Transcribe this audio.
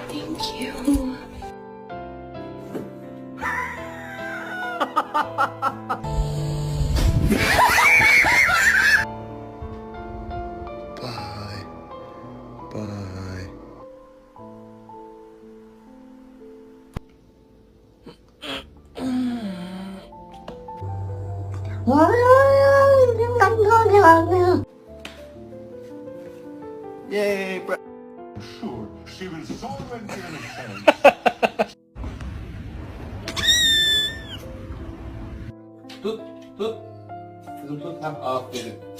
Thank you. Bye. Bye. Yay, bro. Sure, she was so intense. Tut, tut. Tut, tut, have off with it.